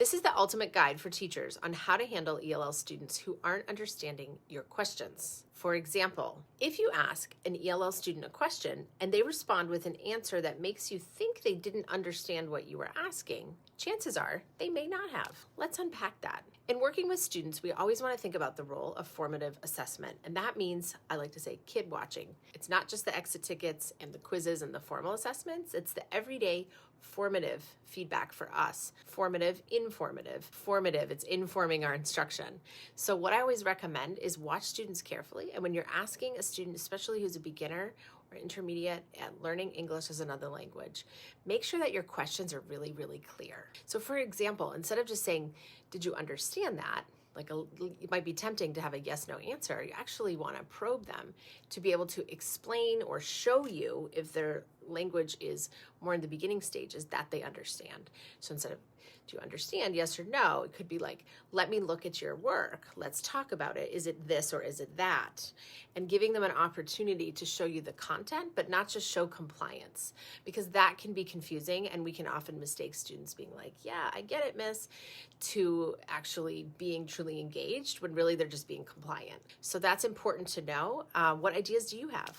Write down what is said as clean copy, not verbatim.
This is the ultimate guide for teachers on how to handle ELL students who aren't understanding your questions. For example, if you ask an ELL student a question and they respond with an answer that makes you think they didn't understand what you were asking, chances are they may not have. Let's unpack that. In working with students, we always want to think about the role of formative assessment, and that means, I like to say, kid watching. It's not just the exit tickets and the quizzes and the formal assessments, it's the everyday formative feedback for us. Formative, informative. Formative, it's informing our instruction. So what I always recommend is watch students carefully, and when you're asking a student, especially who's a beginner or intermediate at learning English as another language, make sure that your questions are really, really clear. So for example, instead of just saying, did you understand that? It might be tempting to have a yes/no answer. You actually want to probe them to be able to explain or show you, if their language is more in the beginning stages, that they understand. So instead of, do you understand, yes or no, it could be like, let me look at your work. Let's talk about it. Is it this or is it that? And giving them an opportunity to show you the content, but not just show compliance, because that can be confusing, and we can often mistake students being like, yeah, I get it, miss, to actually being truly engaged when really they're just being compliant. So that's important to know. What ideas do you have?